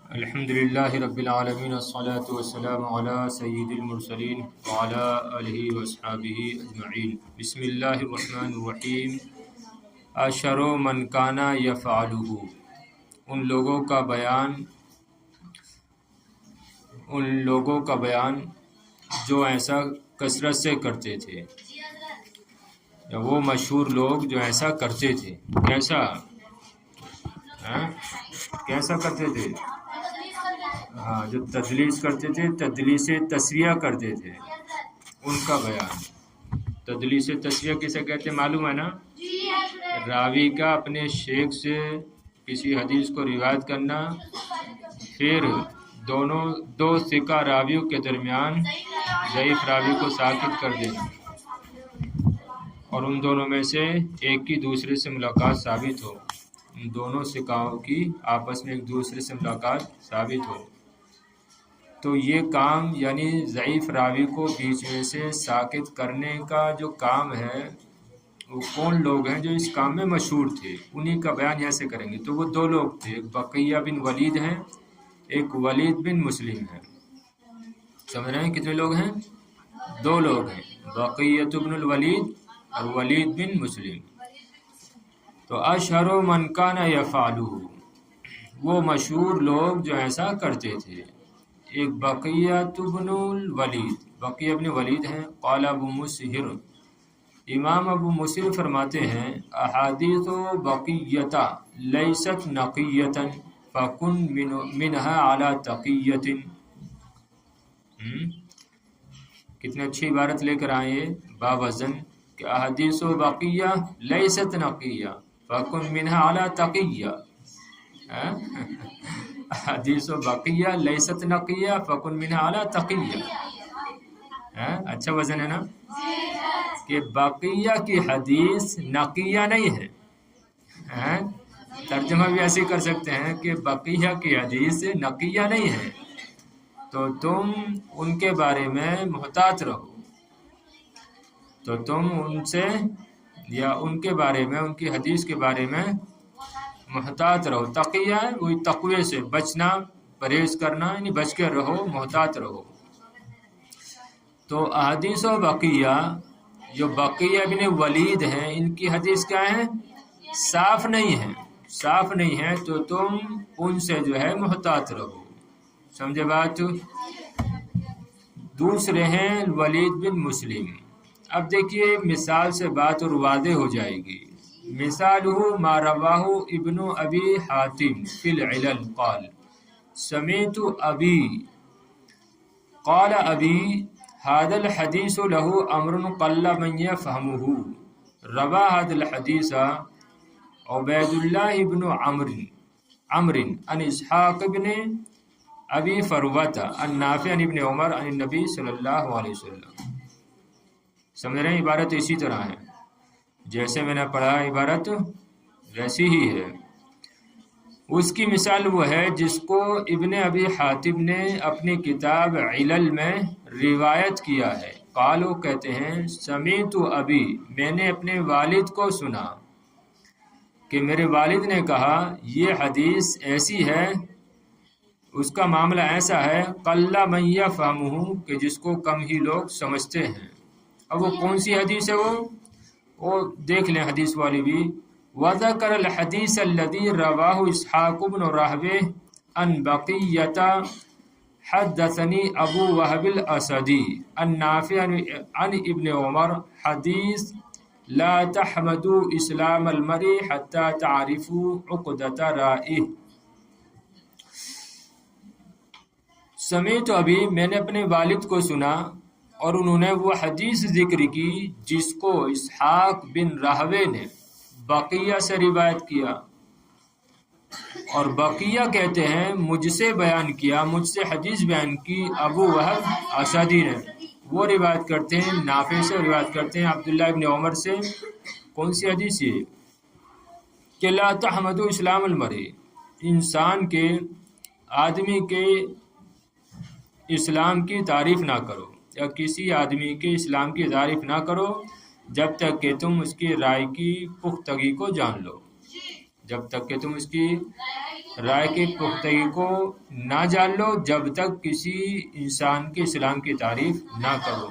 الحمدللہ رب العالمین والصلاة والسلام علی سید المرسلین وعلی آلہ واصحابہ اجمعین۔ بسم اللہ الرحمن الرحیم۔ اشر من کان یفعلہ، ان لوگوں کا بیان جو ایسا کثرت سے کرتے تھے، یا وہ مشہور لوگ جو ایسا کرتے تھے۔ کیسا کرتے تھے؟ جو تدلیس کرتے تھے، تدلیس تسویہ کرتے تھے، ان کا بیان۔ تدلیس تسویہ کسے کہتے ہیں معلوم ہے نا؟ راوی کا اپنے شیخ سے کسی حدیث کو روایت کرنا، پھر دو ثقہ راویوں کے درمیان ضعیف راوی کو ساکت کر دینا، اور ان دونوں میں سے ایک کی دوسرے سے ملاقات ثابت ہو، ان دونوں ثقاؤں کی آپس میں ایک دوسرے سے ملاقات ثابت ہو، تو یہ کام یعنی ضعیف راوی کو بیچ میں سے ساکت کرنے کا جو کام ہے، وہ کون لوگ ہیں جو اس کام میں مشہور تھے، انہی کا بیان یہاں سے کریں گے۔ تو وہ دو لوگ تھے، ایک بقیہ بن ولید ہیں، ایک ولید بن مسلم ہیں۔ سمجھ رہے ہیں کتنے لوگ ہیں؟ دو لوگ ہیں، بقیہ بن الولید اور ولید بن مسلم۔ تو اشہر من کان یفعلہ، وہ مشہور لوگ جو ایسا کرتے تھے۔ ایک بقیہ بن الولید، بقیہ بن ولید ہیں۔ قال ابو مسہر، امام ابو مسہر فرماتے ہیں، احادیث بقیۃ لیست نقیۃ فکن منها علی تقیۃ۔ کتنی اچھی عبارت لے کر آئے باوزن کہ احادیث بقیہ لیست نقیہ فکن منها علی تقیہ۔ حدیث بقیہ لیست نقیہ فکن منها علی تقیہ۔ اچھا وزن ہے نا، کہ بقیہ کی حدیث نقیہ نہیں ہے۔ ترجمہ بھی ایسے کر سکتے ہیں کہ بقیہ کی حدیث نقیہ نہیں ہے، تو تم ان کے بارے میں محتاط رہو، تو تم ان سے یا ان کے بارے میں، ان کی حدیث کے بارے میں محتاط رہو۔ تقیہ ہے وہی تقوی سے بچنا، پرہیز کرنا، یعنی بچ کے رہو، محتاط رہو۔ تو احادیث و بقیہ، جو بقیہ بن ولید ہیں، ان کی حدیث کیا ہے؟ صاف نہیں ہے، تو تم ان سے جو ہے محتاط رہو۔ سمجھے بات؟ دوسرے ہیں ولید بن مسلم۔ اب دیکھیے مثال سے بات اور واضح ہو جائے گی۔ مثالہ ما رواہ ابن ابی حاتم فی العلل قال سمعت ابی قال ابی هذا الحديث له امر قل من يفهمه روا هذا الحديث عبید اللہ بن عمرو عن اسحاق بن ابی فروۃ عن نافع عن ابن عمر عن النبی صلی اللہ علیہ وسلم۔ سمجھ رہے ہیں؟ عبارت اسی طرح ہے جیسے میں نے پڑھا، عبارت ویسی ہی ہے۔ اس کی مثال وہ ہے جس کو ابن ابی حاتم نے اپنی کتاب علل میں روایت کیا ہے۔ قالو کہتے ہیں، سمعت ابی، میں نے اپنے والد کو سنا کہ میرے والد نے کہا یہ حدیث ایسی ہے، اس کا معاملہ ایسا ہے، قل من یفہمہ، کہ جس کو کم ہی لوگ سمجھتے ہیں۔ اب وہ کون سی حدیث ہے؟ وہ دیکھ لیں حدیث والی بھی۔ وذکر الحدیث الذی رواہ اسحاق بن راہویہ عن بقیۃ حدثنی ابو وہب الاسدی عن نافع عن ابن عمر حدیث لا تحمدوا اسلام المرء حتی تعرفوا عقدۃ رائہ۔ سمیت ابھی، میں نے اپنے والد کو سنا اور انہوں نے وہ حدیث ذکر کی جس کو اسحاق بن راہوے نے بقیہ سے روایت کیا، اور بقیہ کہتے ہیں مجھ سے بیان کیا، مجھ سے حدیث بیان کی ابو وہب اسدی نے۔ وہ روایت کرتے ہیں نافع سے، روایت کرتے ہیں عبداللہ ابن عمر سے۔ کون سی حدیث یہ؟ کہ لا تحمدوا اسلام المرء، انسان کے، آدمی کے اسلام کی تعریف نہ کرو، یا کسی آدمی کے اسلام کی تعریف نہ کرو جب تک کہ تم اس کی رائے کی پختگی کو جان لو۔ جب تک کہ تم اس کی رائے کی پختگی کو نہ جان لو، جب تک کسی انسان کے اسلام کی تعریف نہ کرو۔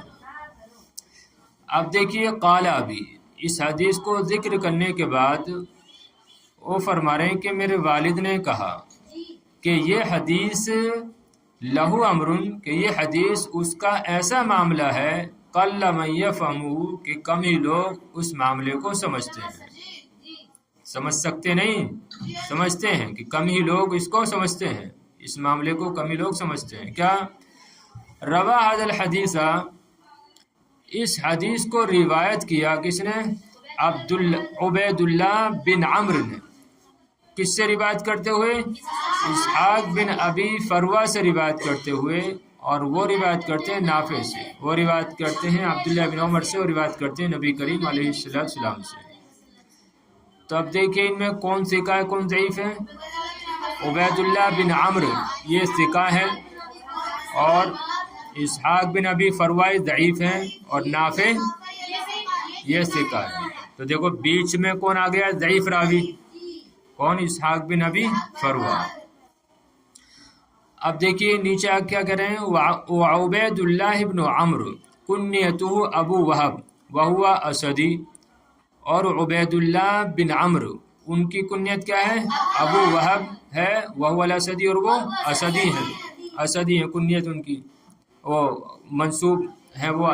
اب دیکھیے قال ابی، اس حدیث کو ذکر کرنے کے بعد وہ فرما رہے ہیں کہ میرے والد نے کہا کہ یہ حدیث لہو امرن، کہ یہ حدیث اس کا ایسا معاملہ ہے قل من یفہمہ، کہ کم ہی لوگ اس معاملے کو سمجھتے ہیں۔ سمجھ سکتے نہیں، سمجھتے ہیں، کہ کم ہی لوگ اس کو سمجھتے ہیں، اس معاملے کو کم ہی لوگ سمجھتے ہیں۔ کیا روا ھذا الحدیث، اس حدیث کو روایت کیا کس نے؟ عبید اللہ بن عمرو نے۔ کس سے روایت کرتے ہوئے؟ اسحاق بن ابی فروہ سے روایت کرتے ہوئے، اور وہ روایت کرتے ہیں نافع سے، وہ روایت کرتے ہیں عبداللہ بن عمر سے، اور روایت کرتے ہیں نبی کریم علیہ السلام سے۔ تو اب دیکھیں ان میں کون ثقہ ہے کون ضعیف ہے؟ عبید اللہ بن عمرو یہ ثقہ ہے، اور اسحاق بن ابی فروہ ضعیف ہیں، اور نافع یہ ثقہ ہے۔ تو دیکھو بیچ میں کون آ گیا ضعیف راوی؟ کون؟ اسحاق بن ابی فروہ۔ اب دیکھیے نیچے کیا کہہ رہے ہیں؟ وعبید اللہ بن عمرو کنیتہ ابو وہب وہو اسدی، اور عبید اللہ بن عمرو ان کی کنیت کیا ہے؟ ابو وہب ہے، وہو الاسدی، اور وہ اسدی ہیں، اسدی ہیں کنیت ان کی، وہ منسوب ہیں وہ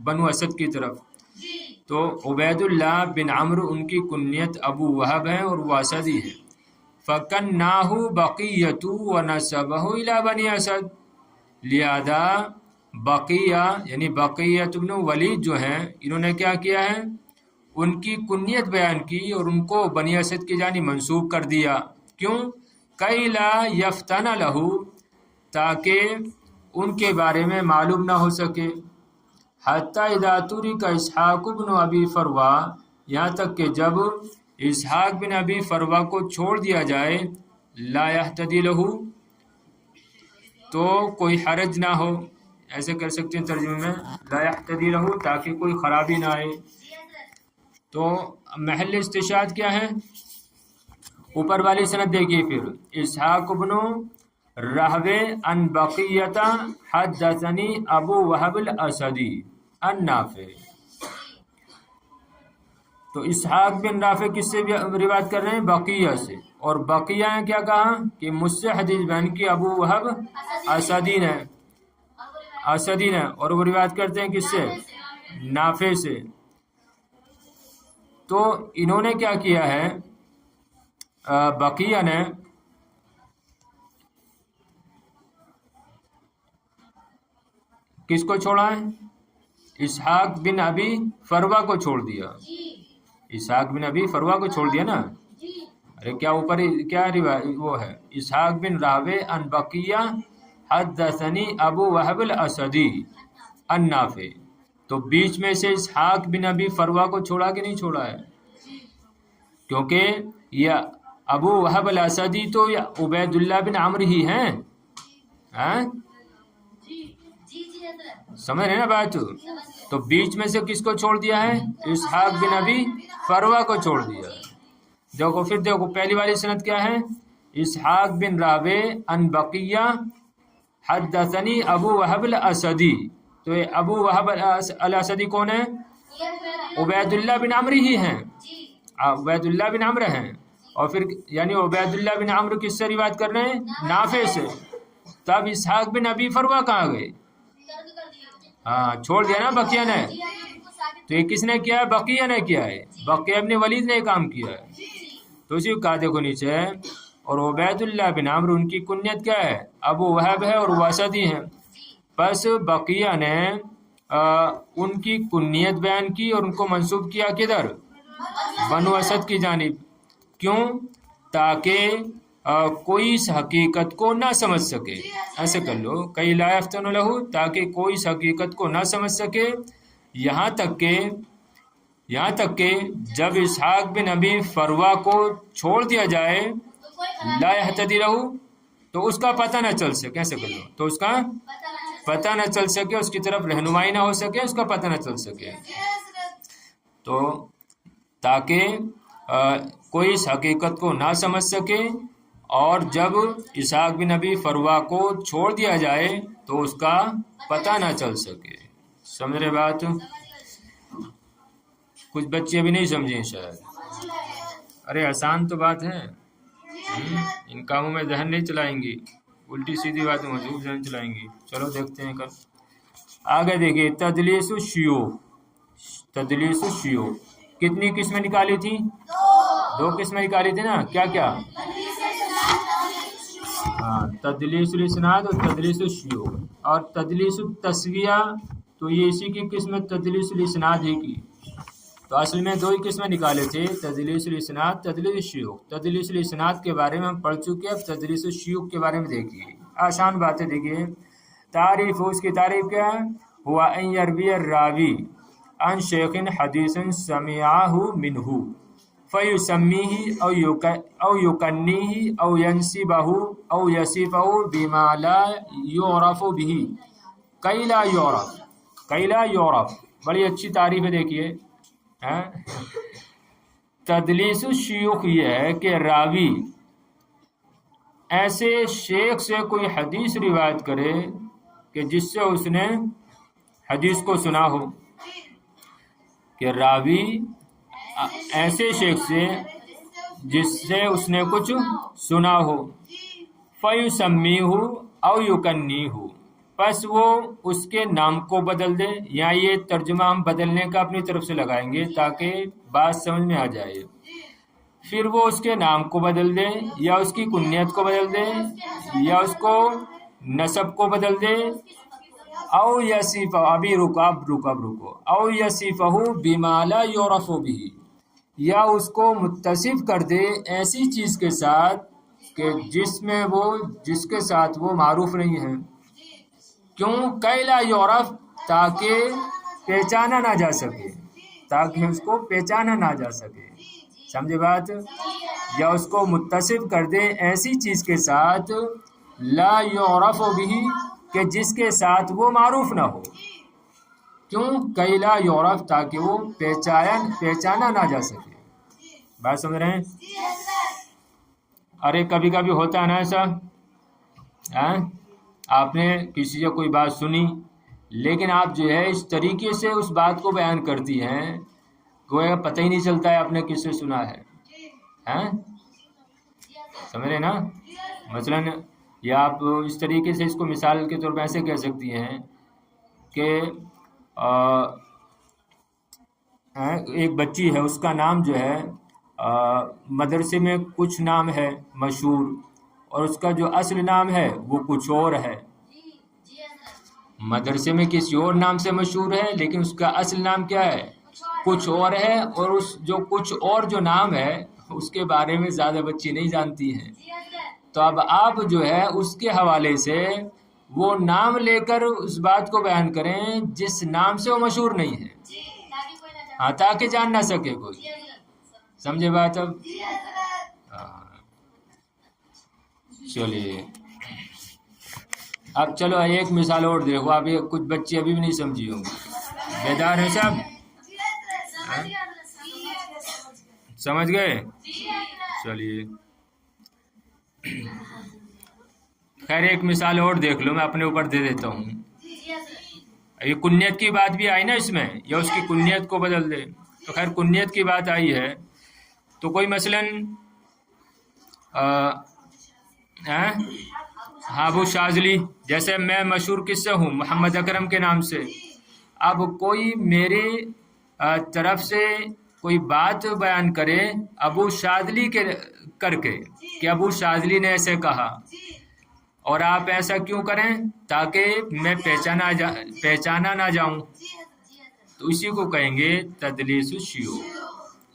بنو اسد کی طرف۔ تو عبید اللہ بن عمرو ان کی کنیت ابو وہب ہیں اور وہ اسدی ہیں۔ فَكَنَّاهُ بَقِيَّةُ وَنَسَبَهُ إِلَى بَنِي اسد، لہذا بقیہ یعنی بقیہ بن ولید جو ہیں انہوں نے کیا کیا ہے؟ ان کی کنیت بیان کی اور ان کو بنی اسد کی جانب منسوب کر دیا۔ کیوں؟ کَيْ لَا يَفْتَنَ لَهُ، تاکہ ان کے بارے میں معلوم نہ ہو سکے۔ حتیٰ اذا ترک اسحاق بن ابی فروہ، یہاں تک کہ جب اسحاق بن ابی فروہ کو چھوڑ دیا جائے، لا یہتدی لہ، تو کوئی حرج نہ ہو، ایسے کر سکتے ہیں ترجمے میں لا یہتدی لہ، تاکہ کوئی خرابی نہ آئے۔ تو محل استشہاد کیا ہے؟ اوپر والی سند دیکھیے پھر، اسحاق بن راہوے ان بقیۃ حدثنی ابو وہب الاسدی ان نافع۔ تو اسحاق بن رافع کس سے روایت کر رہے ہیں؟ بقیہ سے، اور بقیہ نے کیا کہا کہ مجھ سے حدیث بیان کی ابو وہب اسدی نے، اور وہ روایت کرتے ہیں کس سے؟ نافع سے۔ تو انہوں نے کیا کیا ہے؟ بقیہ نے کس کو چھوڑا ہے؟ اسحاق بن ابی فروہ کو چھوڑ دیا، اسحاق بن ابی فروہ کو چھوڑ دیا نا۔ ارے کیا اوپر کیا وہ ہے؟ اسحاق بن راہوے ان بقیہ حدثنی ابو وہب الاسدی ان نافع، تو بیچ میں سے اسحاق بن ابی فروہ کو چھوڑا کہ نہیں چھوڑا ہے؟ کیونکہ یہ ابو وہب الاسدی تو عبید اللہ بن عمرو ہی ہیں، سمجھ رہے نا بات؟ تو بیچ میں سے کس کو چھوڑ دیا ہے؟ اسحاق بن ابی فروہ کو چھوڑ دیا۔ دیکھو پھر دیکھو پہلی والی سند کیا ہے؟ اسحاق بن راہوے ان بقیہ حدثنی ابو وہب الاسدی، تو یہ ابو وہب الاسدی کون ہے؟ عبید اللہ بن عمرو ہی ہیں، عبید اللہ بن عمرو ہیں، اور پھر یعنی عبید اللہ بن عمرو کس سے روایت کر رہے ہیں؟ نافع سے۔ تب اسحاق بن ابی فروہ کہاں گئے؟ چھوڑ دیا نا بقیہ نے۔ تو یہ کس نے کیا ہے؟ بقیہ نے کیا ہے، بقیہ ابن ولید نے کام کیا ہے۔ تو اسی کو کہا دیکھو نیچے، اور عبید اللہ بن عمرو ان کی کنیت کیا ہے؟ ابو وہب ہے اور وہ اسدی ہیں۔ پس بقیہ نے ان کی کنیت بیان کی اور ان کو منسوب کیا کدھر؟ بنو اسد کی جانب۔ کیوں؟ تاکہ کوئی اس حقیقت کو نہ سمجھ سکے، ایسے کر لو کئی لا یفتن لہ، تاکہ کوئی اس حقیقت کو نہ سمجھ سکے، یہاں تک کہ جب اسحاق بن ابی فروہ کو چھوڑ دیا جائے، لا یہتدی لہ، تو اس کا پتہ نہ چل سکے، ایسے کر لو، تو اس کا پتہ نہ چل سکے، اس کی طرف رہنمائی نہ ہو سکے، اس کا پتہ نہ چل سکے، تو تاکہ کوئی اس حقیقت کو نہ سمجھ سکے، اور جب اسحاق بن ابی فروا کو چھوڑ دیا جائے تو اس کا پتہ نہ چل سکے۔ سمجھ رہے بات؟ کچھ بچے بھی نہیں سمجھیں شاید۔ ارے آسان تو بات ہے، ان کاموں میں ذہن نہیں چلائیں گی، الٹی سیدھی باتیں مضبوط ذہن چلائیں گی۔ چلو دیکھتے ہیں کل آگے۔ دیکھیے تدلیس الشیوخ، تدلیس الشیوخ کتنی قسمیں نکالی تھی؟ 2 قسمیں نکالی تھی نا، کیا کیا؟ ہاں، تدلیس الاسناد اور تدلیس الشیوخ۔ اور تدلیس التسویہ تو یہ اسی کی قسمت تدلیس الاسناد ہی کی، تو اصل میں 2 ہی قسمیں نکالے تھے، تدلیس الاسناد، تدلیس الشیوخ۔ تدلیس الاسناد کے بارے میں ہم پڑھ چکے، اب تدلیس الشیوخ کے بارے میں دیکھیے، آسان باتیں دیکھیے۔ تعریف، اس کی تعریف کیا ہے؟ ہوا ان یروی الراوی عن شیخ حدیث سمعہ منہ فیسمیہ او یکنیہ او ینسبہ او یصفہ بما لا یعرف بہ کئی لا یعرف، کئی لا یعرف۔ بڑی اچھی تعریف ہے، دیکھیے۔ تدلیس الشیوخ یہ ہے کہ راوی ایسے شیخ سے کوئی حدیث روایت کرے کہ جس سے اس نے حدیث کو سنا ہو، کہ راوی ایسے شیخ سے جس سے اس نے کچھ سنا ہو، فَيُسَمِّيهُ أَوْ يُكَنِّيهُ، پس وہ اس کے نام کو بدل دے، یا یہ ترجمہ ہم بدلنے کا اپنی طرف سے لگائیں گے تاکہ بات سمجھ میں آ جائے۔ پھر وہ اس کے نام کو بدل دے، یا اس کی کنیت کو بدل دے، یا اس کو نسب کو بدل دے، او یصفہ، ابھی رکو، او یصفہ بما لا یعرف بہ، یا اس کو متصف کر دے ایسی چیز کے ساتھ کہ جس کے ساتھ وہ معروف نہیں ہے۔ کیوں؟ کئی لا یعرف، تاکہ پہچانا نہ جا سکے، تاکہ اس کو پہچانا نہ جا سکے۔ سمجھے بات؟ یا اس کو متصف کر دے ایسی چیز کے ساتھ لا یعرف بہ، کہ جس کے ساتھ وہ معروف نہ ہو۔ کیوں؟ کئی لا یعرف، تاکہ وہ پہچانا نہ جا سکے۔ بات سمجھ رہے ہیں؟ ارے کبھی کبھی ہوتا ہے نا ایسا، آپ نے کسی سے کوئی بات سنی، لیکن آپ جو ہے اس طریقے سے اس بات کو بیان کرتی ہیں گویا پتہ ہی نہیں چلتا ہے آپ نے کس سے سنا ہے۔ سمجھ رہے نا؟ مثلاً یا آپ اس طریقے سے اس کو مثال کے طور پر ایسے کہہ سکتی ہیں کہ ایک بچی ہے، اس کا نام جو ہے مدرسے میں کچھ نام ہے مشہور، اور اس کا جو اصل نام ہے وہ کچھ اور ہے۔ مدرسے میں کسی اور نام سے مشہور ہے، لیکن اس کا اصل نام کیا ہے؟ کچھ اور ہے، اور اس جو کچھ اور جو نام ہے اس کے بارے میں زیادہ بچی نہیں جانتی ہیں۔ تو اب آپ جو ہے اس کے حوالے سے وہ نام لے کر اس بات کو بیان کریں جس نام سے وہ مشہور نہیں ہے، ہاں، تاکہ جان نہ سکے کوئی۔ سمجھے بات؟ اب چلیے، اب چلو ایک مثال اور دیکھو، اب کچھ بچے ابھی بھی نہیں سمجھی ہوں گے، بیدار ہیں سب؟ سمجھ گئے؟ چلیے خیر، ایک مثال اور دیکھ لو، میں اپنے اوپر دے دیتا ہوں۔ یہ کنیت کی بات بھی آئی نا اس میں، یا اس کی کنیت کو بدل دے، تو خیر کنیت کی بات آئی ہے تو کوئی مثلاً ابو شاذلی، جیسے میں مشہور کس سے ہوں؟ محمد اکرم کے نام سے۔ اب کوئی میرے طرف سے کوئی بات بیان کرے ابو شاذلی کے کر کے کہ ابو شاذلی نے ایسے کہا، اور آپ ایسا کیوں کریں؟ تاکہ میں پہچانا نہ جاؤں، تو اسی کو کہیں گے تدلیس الشیوخ۔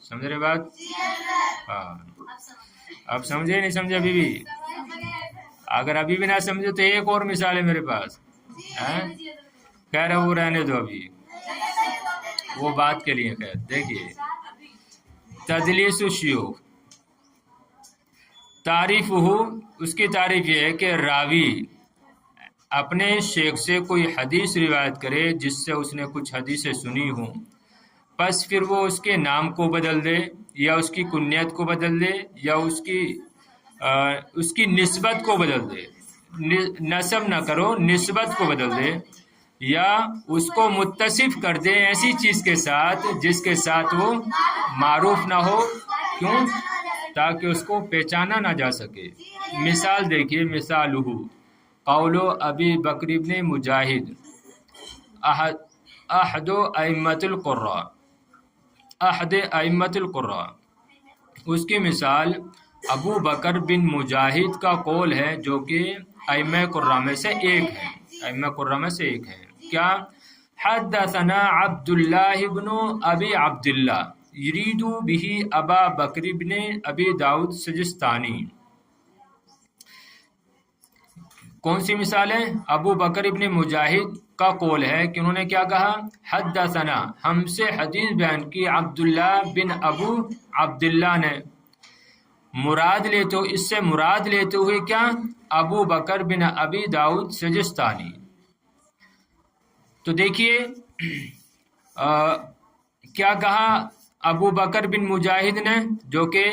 سمجھ رہے بات؟ ہاں، اب سمجھے نہیں سمجھے ابھی بھی؟ اگر ابھی بھی نہ سمجھے تو ایک اور مثال ہے میرے پاس، کہہ رہا وہ رہنے دو، ابھی وہ بات کے لیے خیر۔ دیکھیے تدلیس الشیوخ، تعریف ہو، اس کی تعریف یہ ہے کہ راوی اپنے شیخ سے کوئی حدیث روایت کرے جس سے اس نے کچھ حدیثیں سنی ہوں، پس پھر وہ اس کے نام کو بدل دے، یا اس کی کنیت کو بدل دے یا اس کی نسبت کو بدل دے، نسب نہ کرو نسبت کو بدل دے، یا اس کو متصف کر دے ایسی چیز کے ساتھ جس کے ساتھ وہ معروف نہ ہو، کیوں؟ تاکہ اس کو پہچانا نہ جا سکے۔ مثال دیکھیے، مثالہ قول ابی بکر ابن مجاہد احد ائمۃ القراء، اس کی مثال ابو بکر بن مجاہد کا قول ہے جو کہ ائمہ قراء میں سے ایک ہے، ائمہ قراء میں سے ایک ہے۔ کیا؟ حدثنا عبد اللہ بن ابی عبد اللہ یرید به ابا بکر بن ابی داؤد سجستانی۔ کون سی مثال ہے؟ ابو بکر ابن مجاہد کا قول ہے کہ انہوں نے کیا کہا؟ حدثنا، ہم سے حدیث بیان کی عبداللہ بن ابو عبداللہ نے، مراد لیتے اس سے مراد لیتے ہوئے کیا؟ ابو بکر بن ابی داؤد سجستانی۔ تو دیکھیے کیا کہا ابو بکر بن مجاہد نے جو کہ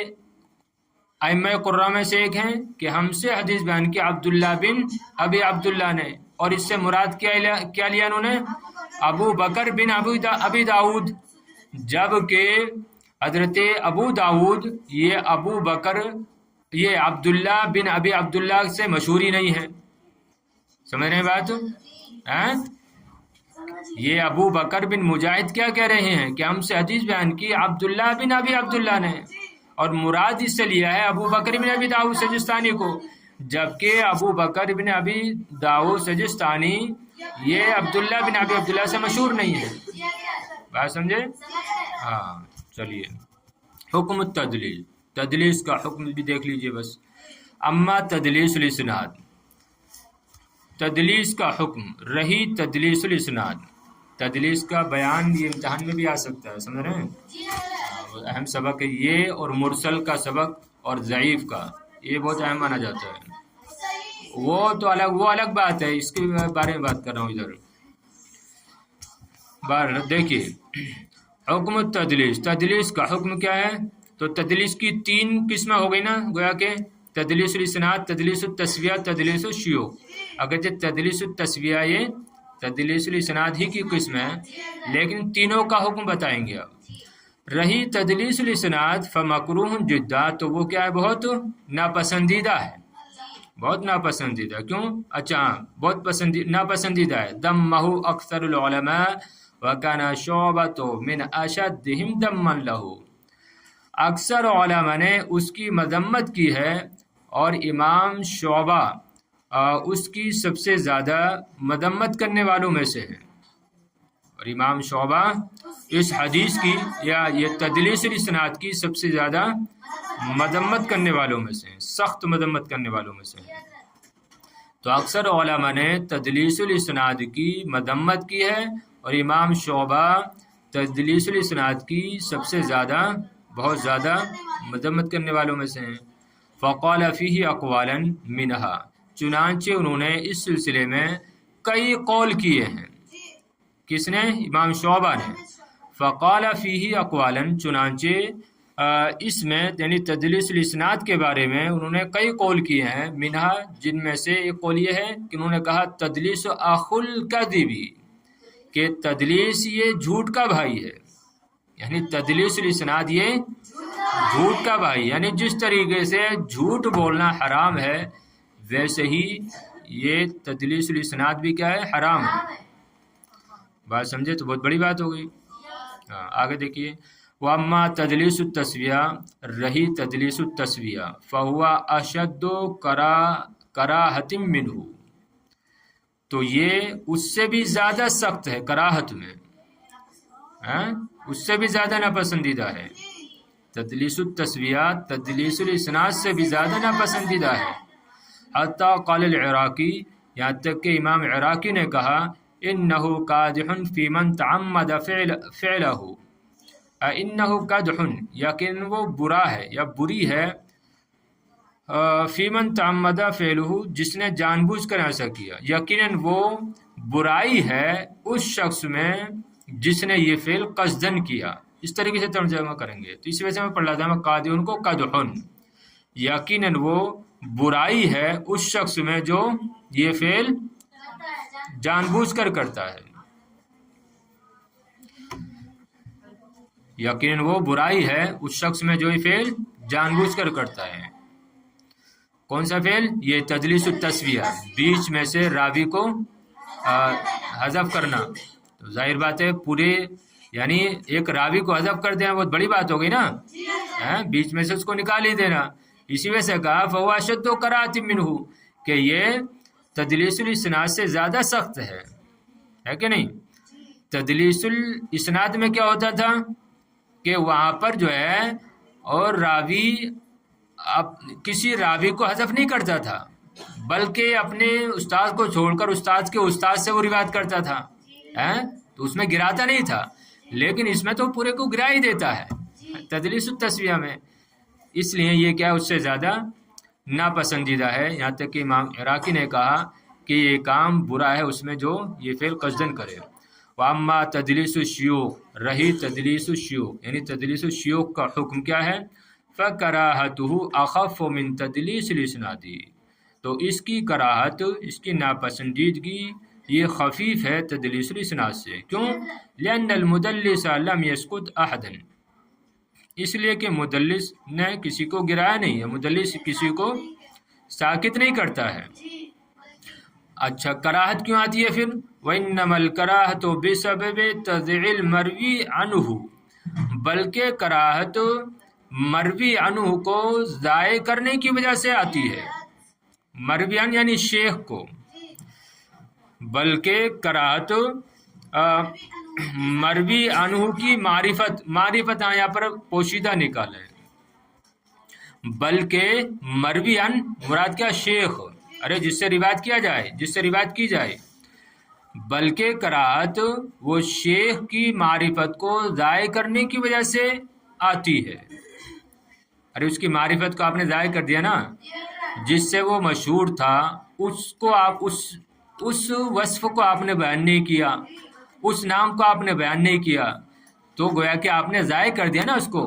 ائمہ قراء میں سے ایک ہیں کہ ہم سے حدیث بیان کی عبداللہ بن ابی عبداللہ نے، اور اس سے مراد کیا لیا انہوں نے؟ ابو بکر بن ابی داؤد، جبکہ حضرت ابو داؤد یہ عبداللہ بن ابی عبداللہ سے مشہور ہی نہیں ہے۔ سمجھ رہے ہیں بات؟ یہ ابو بکر بن مجاہد کیا کہہ رہے ہیں کہ ہم سے حدیث بیان کی عبداللہ بن ابی عبداللہ نے، اور مراد اس سے لیا ہے ابو بکر بن ابی داؤد سجستانی کو، جبکہ ابو بکر بن ابی داؤد سجستانی یہ عبداللہ بن ابی عبداللہ سے مشہور نہیں ہے۔ بات سمجھے؟ ہاں چلیے، حکم التدلیس، تدلیس کا حکم بھی دیکھ لیجئے بس۔ اما تدلیس الاسناد، تدلیس کا حکم رہی تدلیس الاسناد، تدلیس کا بیان یہ امتحان میں بھی آ سکتا ہے، سمجھ رہے ہیں؟ اہم سبق ہے یہ، اور مرسل کا سبق اور ضعیف کا، یہ بہت اہم مانا جاتا ہے۔ وہ الگ بات ہے، اس کے بارے میں بات کر رہا ہوں ادھر۔ دیکھیے حکم التدلیس، تدلیس کا حکم کیا ہے؟ تو تدلیس کی 3 قسمیں ہو گئی نا، گویا کہ تدلیس الاسناد، تدلیس التسویہ، تدلیس الشیوخ۔ اگرچہ تدلیس التسویہ یہ تدلیس الاسناد ہی کی قسم ہے، لیکن تینوں کا حکم بتائیں گے اب۔ رہی تدلیس الاسناد فمکروہ جدا، تو وہ کیا ہے؟ بہت ناپسندیدہ ہے، بہت ناپسندیدہ۔ کیوں؟ اچھا بہت ناپسندیدہ ہے۔ دمہ اکثر العلماء وکان شعبۃ من اشدہم دما لہ، اکثر علماء نے اس کی مذمت کی ہے، اور امام شعبہ اس کی سب سے زیادہ مذمت کرنے والوں میں سے ہے، اور امام شعبہ اس حدیث کی یا یہ تدلیس الاسناد کی سب سے زیادہ مذمت کرنے والوں میں سے ہیں، سخت مذمت کرنے والوں میں سے ہیں۔ تو اکثر علماء نے تدلیس الاسناد کی مذمت کی ہے، اور امام شعبہ تدلیس الاسناد کی سب سے زیادہ بہت زیادہ مذمت کرنے والوں میں سے ہیں۔ فقال فیہ اقوالا منہا، چنانچہ انہوں نے اس سلسلے میں کئی قول کیے ہیں۔ کس نے؟ امام شعبہ نے۔ فقال فیہ اقوالا، چنانچہ اس میں یعنی تدلیس الاسناد کے بارے میں انہوں نے کئی قول کیے ہیں، منہا جن میں سے ایک قول یہ ہے کہ انہوں نے کہا تدلیس اخو الکذب، کہ تدلیس یہ جھوٹ کا بھائی ہے، یعنی تدلیس الاسناد یہ جھوٹ کا بھائی، یعنی جس طریقے سے جھوٹ بولنا حرام ہے ویسے ہی یہ تدلیس الاسناد بھی کیا ہے؟ حرام ہے۔ بات سمجھے؟ تو بہت بڑی بات ہو گئی۔ آگے دیکھیے، وَأَمَّا تَدْلِيسُ التَّسْوِيَةِ، رہی تدلیس التسویہ، فَهُوَ أَشَدُّ كَرَاهَةٍ مِّنْهُ، تو یہ اس سے بھی زیادہ سخت ہے کراہت میں، اس سے بھی زیادہ ناپسندیدہ ہے۔ تدلیس التسویہ تدلیس الاسناد سے بھی زیادہ ناپسندیدہ ہے۔ حتیٰ قال العراقی، یہاں تک کہ امام عراقی نے کہا انہ قادح فی من تعمد فعلہ، انہ قادح، یقین وہ برا ہے یا بری ہے، فی من تعمد فعلہ، جس نے جان بوجھ کر ایسا کیا، یقیناً وہ برائی ہے اس شخص میں جس نے یہ فعل قصدن کیا، اس طریقے سے ترجمہ کریں گے. تو اسی وجہ سے میں پڑھ رہا تھا قادحن کو قدحن، یقیناً وہ برائی ہے اس شخص میں جو یہ فعل جان بوجھ کر کرتا ہے. یقیناً وہ برائی ہے اس شخص میں جو یہ فعل جان بوجھ کر کرتا ہے. کون سا فعل؟ یہ تدلیس التسویہ، بیچ میں سے راوی کو حذف کرنا. تو ظاہر بات ہے پورے یعنی ایک راوی کو حذف کر دینا بہت بڑی بات ہو گئی نا، بیچ میں سے اس کو نکال ہی دینا. اسی وجہ سے کہا فہو اشد قراءۃ منہ، کہ یہ تدلیس الاسناد سے زیادہ سخت ہے کہ نہیں. تدلیس الاسناد میں کیا ہوتا تھا کہ وہاں پر جو ہے اور راوی کسی راوی کو حذف نہیں کرتا تھا، بلکہ اپنے استاد کو چھوڑ کر استاد کے استاد سے وہ روایت کرتا تھا، تو اس میں گراتا نہیں تھا. لیکن اس میں تو پورے کو گرا ہی دیتا ہے تدلیس التسویہ میں. اس لیے یہ کیا اس سے زیادہ ناپسندیدہ ہے. یہاں تک کہ امام عراقی نے کہا کہ یہ کام برا ہے اس میں جو یہ فعل قصدن کرے. واما تدلیس الشیوخ، رہی تدلیس الشیوخ یعنی تدلیس الشیوخ کا حکم کیا ہے؟ فکراہتہ اخف من تدلیس الاسناد، تو اس کی کراہت، اس کی ناپسندیدگی یہ خفیف ہے تدلیس الاسناد سے. کیوں؟ لأن المدلس لم يسقط احدا، اس لیے کہ مدلس نے کسی کو گرایا نہیں ہے، مدلس کسی کو ساکت نہیں کرتا ہے. اچھا کراہت کیوں آتی ہے پھر؟ وَإِنَّمَا الْكَرَاهَةُ بِسَبَبِ تَضْعِيعِ الْمَرْوِي عَنْهُ، بلکہ کراہت مروی عنہ کو ضائع کرنے کی وجہ سے آتی ہے. مروی عنہ یعنی شیخ کو، بلکہ کراہت مروی عنہ کی معرفت یہاں پر پوشیدہ نکالیں. بلکہ مروی عنہ مراد کیا؟ شیخ، ارے جس سے روایت کیا جائے، جس سے روایت کی جائے. بلکہ کراہت وہ شیخ کی معرفت کو ضائع کرنے کی وجہ سے آتی ہے. ارے اس کی معرفت کو آپ نے ضائع کر دیا نا، جس سے وہ مشہور تھا اس کو آپ اس وصف کو آپ نے بیان نہیں کیا، اس نام کو آپ نے بیان نہیں کیا، تو گویا کہ آپ نے ضائع کر دیا نا اس کو.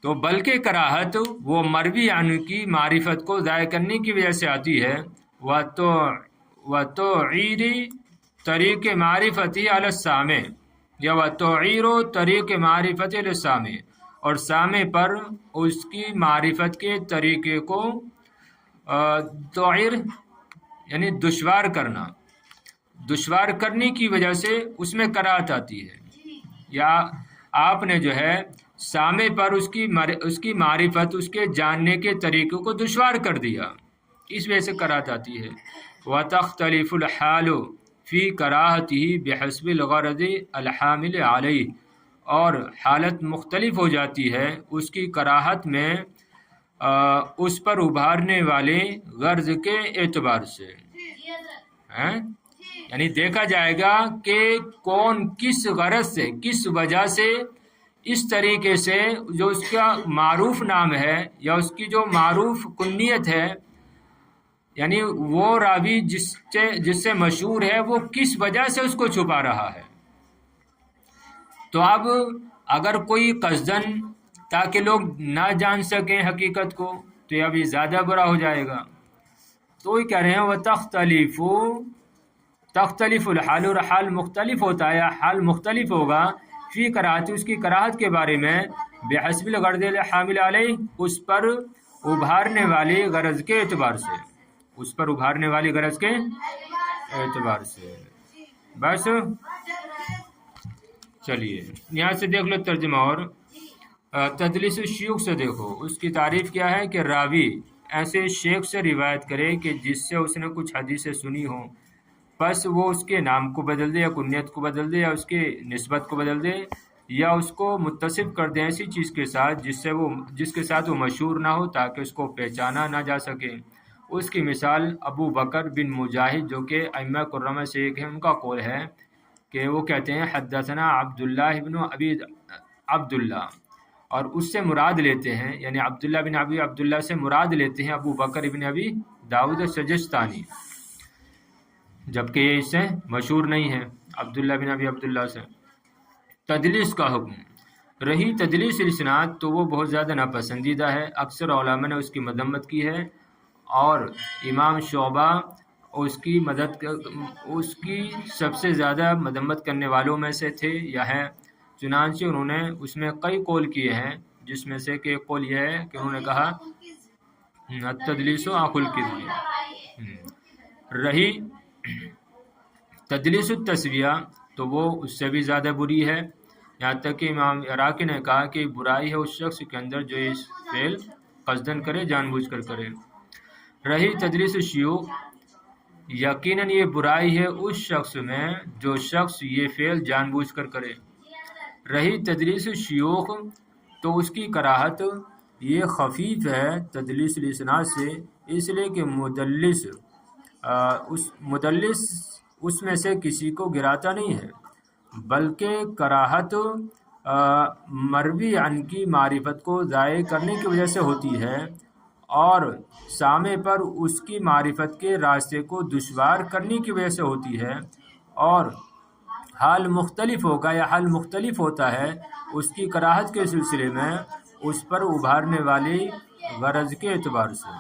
تو بلکہ کراہت وہ مروی عنہ کی معرفت کو ضائع کرنے کی وجہ سے آتی ہے. وَتُعِيرِ طریق معرفتی علی السامع، یا وَتُعِيرُ طریق معرفتی علی السامع، اور سامع پر اس کی معرفت کے طریقے کو تعیر یعنی دشوار کرنا، دشوار کرنے کی وجہ سے اس میں کراہت آتی ہے. یا آپ نے جو ہے سامع پر اس کی معرفت، اس کے جاننے کے طریقوں کو دشوار کر دیا، اس وجہ سے کراہت آتی ہے. وَتَخْتَلِفُ الْحَالُ فِي كَرَاهَتِهِ بِحَسْبِ الْغَرَضِ الْحَامِلِ عَلَيْهِ، اور حالت مختلف ہو جاتی ہے اس کی کراہت میں اس پر ابھارنے والے غرض کے اعتبار سے. یعنی دیکھا جائے گا کہ کون کس غرض سے، کس وجہ سے اس طریقے سے جو اس کا معروف نام ہے یا اس کی جو معروف کنیت ہے، یعنی وہ راوی جس سے مشہور ہے وہ کس وجہ سے اس کو چھپا رہا ہے. تو اب اگر کوئی قصدن تاکہ لوگ نہ جان سکیں حقیقت کو، تو یہ ابھی زیادہ برا ہو جائے گا. تو یہ کہہ رہے ہیں وہ تختلف الحال، اور حال مختلف ہوتا ہے یا حال مختلف ہوگا فی کراہت، اس کی کراہت کے بارے میں، بحسب الغرض الحامل علیہ، اس پر ابھارنے والی غرض کے اعتبار سے، اس پر ابھارنے والی غرض کے اعتبار سے. بس چلیے یہاں سے دیکھ لو ترجمہ. اور تدلیس الشیوخ سے دیکھو اس کی تعریف کیا ہے کہ راوی ایسے شیخ سے روایت کرے کہ جس سے اس نے کچھ حدیثیں سنی ہوں، بس وہ اس کے نام کو بدل دے یا کنیت کو بدل دے یا اس کی نسبت کو بدل دے یا اس کو متصف کر دے ایسی چیز کے ساتھ جس کے ساتھ وہ مشہور نہ ہو تاکہ اس کو پہچانا نہ جا سکے. اس کی مثال ابو بکر بن مجاہد جو کہ ائمہ کرامہ سے ایک ہے، ان کا قول ہے کہ وہ کہتے ہیں حدثنا عبداللہ بن ابی عبداللہ، اور اس سے مراد لیتے ہیں یعنی عبداللہ بن ابی عبداللہ سے مراد لیتے ہیں ابو بکر بن ابی داؤد سجستانی، جبکہ یہ اس سے مشہور نہیں ہے عبداللہ بن ابی عبداللہ سے. تدلیس کا حکم، رہی تدلیس الاسناد تو وہ بہت زیادہ ناپسندیدہ ہے، اکثر علماء نے اس کی مذمت کی ہے، اور امام شعبہ اس کی سب سے زیادہ مذمت کرنے والوں میں سے تھے یا ہیں، چنانچہ انہوں نے اس میں کئی قول کیے ہیں، جس میں سے کہ ایک قول یہ ہے کہ انہوں نے کہا التدلیس اخو الکذب۔ رہی تدلیس التسویہ تو وہ اس سے بھی زیادہ بری ہے، یہاں تک کہ امام عراقی نے کہا کہ برائی ہے اس شخص کے اندر جو اس فعل قصدن کرے، جان بوجھ کر کرے۔ رہی تدلیس الشیوخ، یقیناً یہ برائی ہے اس شخص میں جو شخص یہ فعل جان بوجھ کر کرے۔ رہی تدلیس الشیوخ تو اس کی کراہت یہ خفیف ہے تدلیس الاسناد سے، اس لیے کہ مدلس اس میں سے کسی کو گراتا نہیں ہے، بلکہ کراہت مروی عن کی معرفت کو ضائع کرنے کی وجہ سے ہوتی ہے، اور سامع پر اس کی معرفت کے راستے کو دشوار کرنے کی وجہ سے ہوتی ہے، اور حال مختلف ہوگا یا حال مختلف ہوتا ہے اس کی کراہت کے سلسلے میں اس پر ابھارنے والی غرض کے اعتبار سے۔